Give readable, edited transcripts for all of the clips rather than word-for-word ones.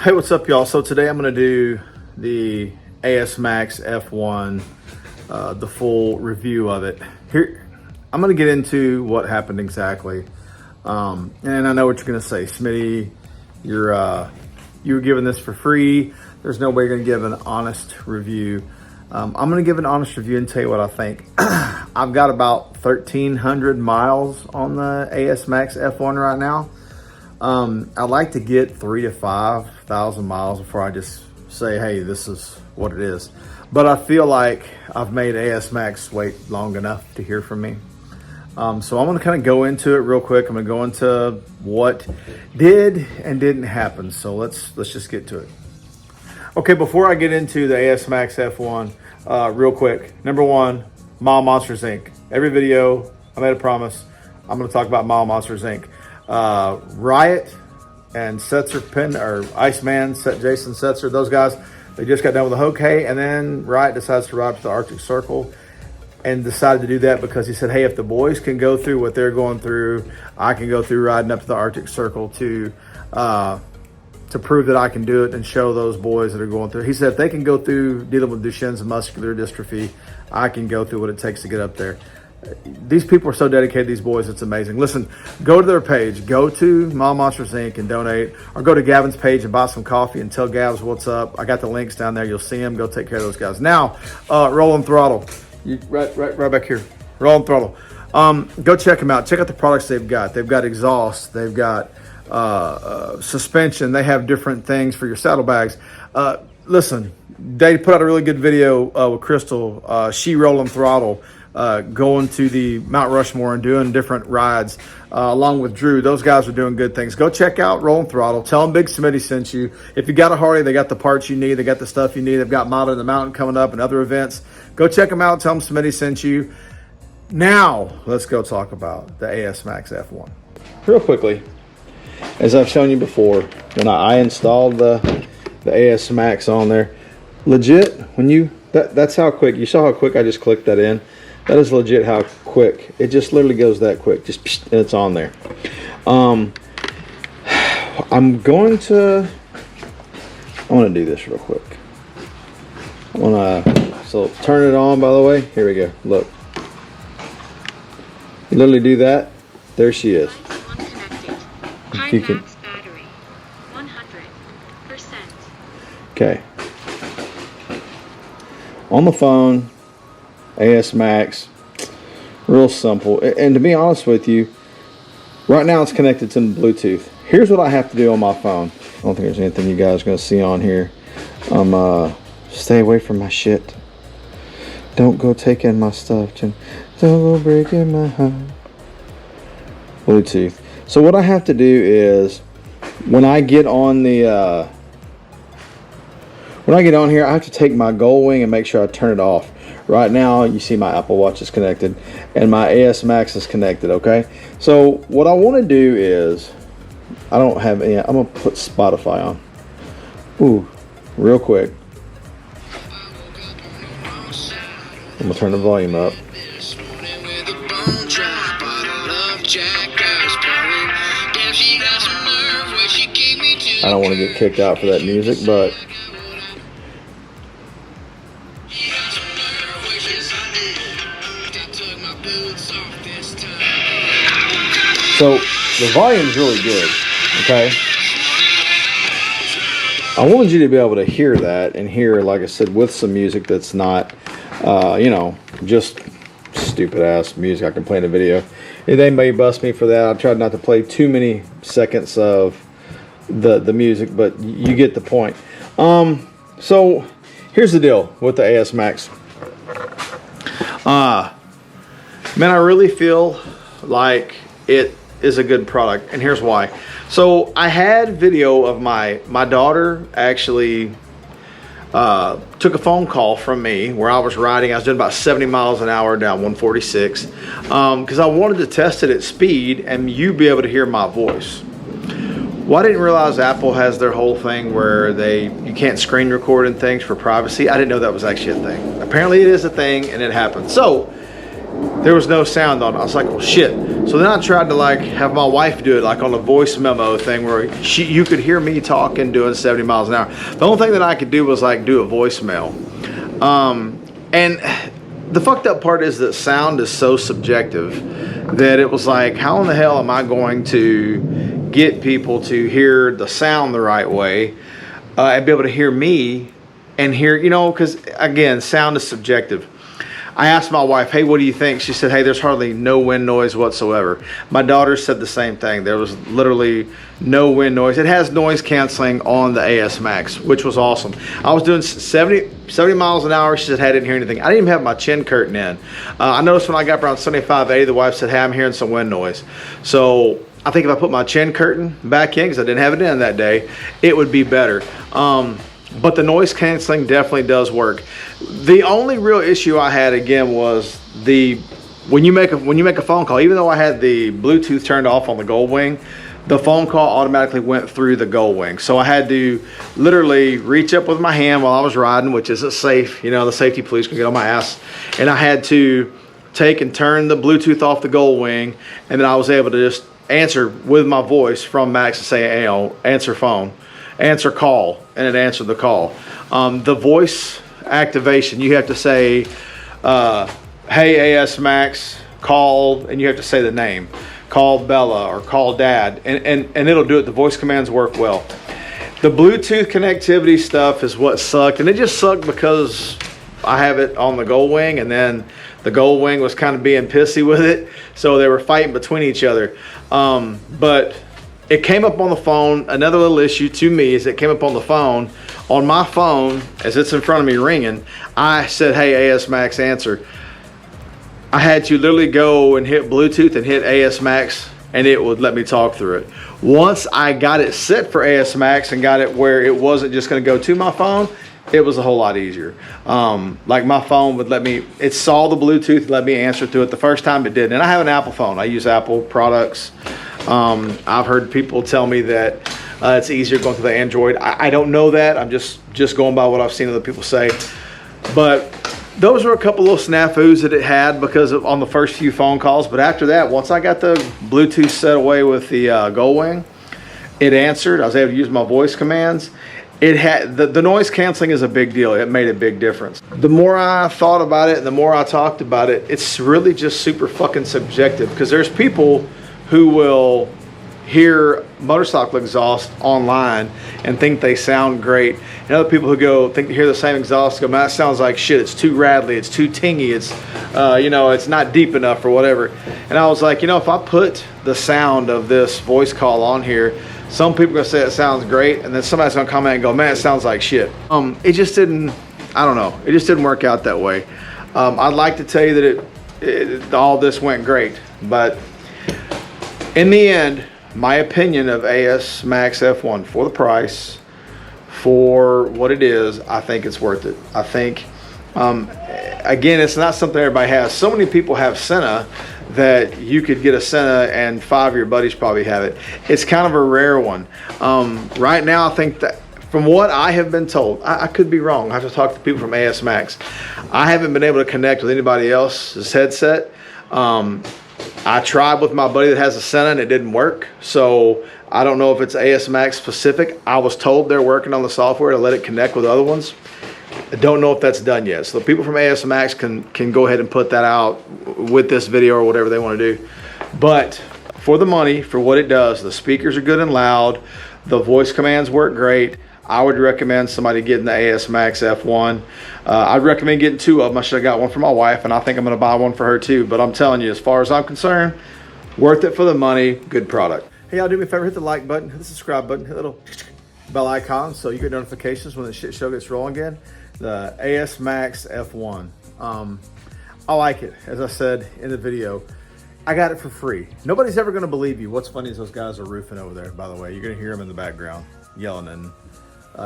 Hey, what's up, y'all? So today I'm going to do the Asmax F1, the full review of it. Here, I'm going to get into what happened exactly. And I know what you're going to say, Smitty. You were given this for free. There's no way you're going to give an honest review. I'm going to give an honest review and tell you what I think. I've got about 1,300 miles on the Asmax F1 right now. I like to get 3,000 to 5,000 miles before I just say, hey, this is what it is. But I feel like I've made Asmax wait long enough to hear from me. So I'm going to kind of go into it real quick. I'm going to go into what did and didn't happen. So let's just get to it. Okay, before I get into the Asmax F1, real quick. Number one, Mile Monsters Inc. Every video, I made a promise, I'm going to talk about Mile Monsters Inc. Riot and Iceman, Jason Setzer, those guys, they just got done with the Hokey, and then Riot decides to ride to the Arctic Circle and decided to do that because he said, hey, if the boys can go through what they're going through, I can go through riding up to the Arctic Circle to prove that I can do it and show those boys that are going through. He said, if they can go through dealing with Duchenne's muscular dystrophy, I can go through what it takes to get up there. These people are so dedicated, these boys, it's amazing. Listen, go to their page, go to Mile Monsters Inc. and donate, or go to Gavin's page and buy some coffee and tell Gavs what's up. I got the links down there. You'll see them. Go take care of those guys. Now, Rolling Throttle, right back here. Rolling Throttle. Go check them out. Check out the products they've got. They've got exhaust. They've got suspension. They have different things for your saddlebags. Listen, they put out a really good video with Crystal. She Rolling Throttle. Going to the Mount Rushmore and doing different rides along with Drew. Those guys are doing good things. Go check out Rolling Throttle. Tell them Big Smitty sent you. If you got a Harley, they got the parts you need. They got the stuff you need. They've got Model in the Mountain coming up and other events. Go check them out. Tell them Smitty sent you. Now, let's go talk about the Asmax F1. Real quickly, as I've shown you before, when I installed the Asmax on there, legit, when that's how quick. You saw how quick I just clicked that in. That is legit how quick. It just literally goes that quick. Just psh, and it's on there. I'm going to do this real quick. So turn it on, by the way. Here we go. Look. You literally do that. There she is. High max battery. 100%. Okay. On the phone. Asmax, real simple. And to be honest with you, right now it's connected to Bluetooth. Here's what I have to do on my phone. I don't think there's anything you guys are going to see on here. Stay away from my shit. Don't go taking my stuff. Don't go breaking my heart. Bluetooth. So what I have to do is, when I get on here, I have to take my Gold Wing and make sure I turn it off. Right now, you see my Apple Watch is connected and my Asmax is connected, okay? So what I want to do is, I don't have any, I'm going to put Spotify on. Ooh, real quick. I'm going to turn the volume up. I don't want to get kicked out for that music, but so the volume's really good, okay? I wanted you to be able to hear that and hear, like I said, with some music that's not, just stupid ass music I can play in a video. They may bust me for that. I tried not to play too many seconds of the music, but you get the point. So here's the deal with the Asmax. Man, I really feel like it is a good product, and here's why. So I had video of my daughter actually took a phone call from me where I was riding. I was doing about 70 miles an hour down 146 because I wanted to test it at speed and you be able to hear my voice. Well, I didn't realize Apple has their whole thing where you can't screen record and things for privacy. I didn't know that was actually a thing. Apparently it is a thing and it happened. So there was no sound on it. I was like, well, shit. So then I tried to like have my wife do it like on a voice memo thing where you could hear me talking doing 70 miles an hour. The only thing that I could do was like do a voicemail. And the fucked up part is that sound is so subjective that it was like, how in the hell am I going to get people to hear the sound the right way and be able to hear me and hear, you know, because again, sound is subjective. I asked my wife, hey, what do you think? She said, hey, there's hardly no wind noise whatsoever. My daughter said the same thing. There was literally no wind noise. It has noise canceling on the Asmax, which was awesome. I was doing 70 miles an hour. She said, hey, I didn't hear anything. I didn't even have my chin curtain in. I noticed when I got around 75, 80, the wife said, hey, I'm hearing some wind noise. So I think if I put my chin curtain back in, because I didn't have it in that day, it would be better. But the noise canceling definitely does work. The only real issue I had again was when you make a phone call, even though I had the Bluetooth turned off on the Gold Wing, the phone call automatically went through the Gold Wing. So I had to literally reach up with my hand while I was riding, which isn't safe. You know, the safety police can get on my ass. And I had to take and turn the Bluetooth off the Gold Wing, and then I was able to just answer with my voice from Max and say, hey, answer phone. Answer call, and it answered the call. The voice activation, you have to say, hey, Asmax, call, and you have to say the name. Call Bella or call Dad, and it'll do it. The voice commands work well. The Bluetooth connectivity stuff is what sucked, and it just sucked because I have it on the Gold Wing, and then the Gold Wing was kind of being pissy with it, so they were fighting between each other. But it came up on the phone. Another little issue to me is it came up on the phone. On my phone, as it's in front of me ringing, I said, hey, Asmax, answer. I had to literally go and hit Bluetooth and hit Asmax, and it would let me talk through it. Once I got it set for Asmax and got it where it wasn't just going to go to my phone, it was a whole lot easier. Like my phone would let me, it saw the Bluetooth, let me answer through it. The first time it didn't. And I have an Apple phone. I use Apple products. I've heard people tell me that it's easier going through the Android. I don't know that. I'm just going by what I've seen other people say. But those were a couple little snafus that it had because of on the first few phone calls. But after that, once I got the Bluetooth set away with the Gold Wing, it answered. I was able to use my voice commands. It had the noise canceling is a big deal. It made a big difference. The more I thought about it and the more I talked about it, it's really just super fucking subjective because there's people who will hear motorcycle exhaust online and think they sound great, and other people who think they hear the same exhaust go, man, that sounds like shit. It's too rattly. It's too tingy. It's it's not deep enough or whatever. And I was like, if I put the sound of this voice call on here, some people are gonna say it sounds great, and then somebody's gonna comment and go, man, it sounds like shit. It just didn't. I don't know. It just didn't work out that way. I'd like to tell you that all this went great, but in the end, my opinion of Asmax F1 for the price, for what it is, I think it's worth it. I think, again, it's not something everybody has. So many people have Senna that you could get a Senna and 5 of your buddies probably have it. It's kind of a rare one. Right now, I think that from what I have been told, I could be wrong. I have to talk to people from Asmax. I haven't been able to connect with anybody else's headset. I tried with my buddy that has a Senna and it didn't work. So I don't know if it's Asmax specific. I was told they're working on the software to let it connect with other ones. I don't know if that's done yet. So the people from Asmax can go ahead and put that out with this video or whatever they want to do. But for the money, for what it does, the speakers are good and loud. The voice commands work great. I would recommend somebody getting the Asmax F1. I'd recommend getting 2 of them. I should have got one for my wife, and I think I'm going to buy one for her too. But I'm telling you, as far as I'm concerned, worth it for the money, good product. Hey, y'all, do me a favor, hit the like button, hit the subscribe button, hit the little bell icon so you get notifications when the shit show gets rolling again. The Asmax F1. I like it. As I said in the video, I got it for free. Nobody's ever going to believe you. What's funny is those guys are roofing over there, by the way. You're going to hear them in the background yelling, and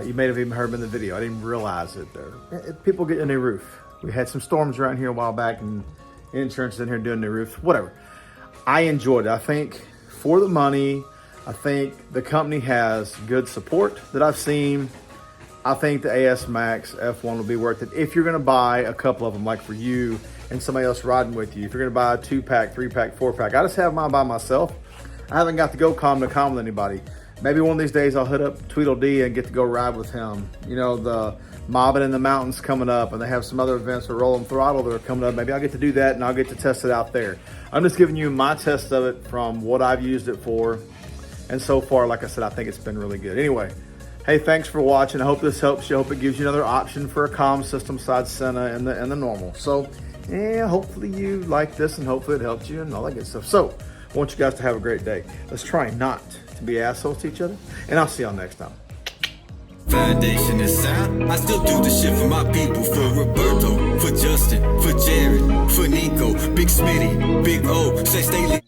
you may have even heard them in the video. I didn't realize it there. People get a new roof. We had some storms around here a while back, and insurance is in here doing new roofs. Whatever. I enjoyed it. I think for the money, I think the company has good support that I've seen. I think the Asmax F1 will be worth it if you're going to buy a couple of them. Like for you, and somebody else riding with you. If you're gonna buy a 2-pack, 3-pack, 4-pack, I just have mine by myself. I haven't got to go com to com with anybody. Maybe one of these days I'll hit up Tweedledee and get to go ride with him. You know, the Mobbing in the Mountains coming up, and they have some other events with Rolling Throttle that are coming up. Maybe I'll get to do that and I'll get to test it out there. I'm just giving you my test of it from what I've used it for. And so far, like I said, I think it's been really good. Anyway, hey, thanks for watching. I hope this helps you. I hope it gives you another option for a comm system besides Senna and the normal. So, yeah, hopefully you like this and hopefully it helped you and all that good stuff. So, I want you guys to have a great day. Let's try not to be assholes to each other, and I'll see y'all next time. Foundation is sound. I still do the shit for my people, for Roberto, for Justin, for Jared, for Nico, Big Smitty, Big O, say stay lit.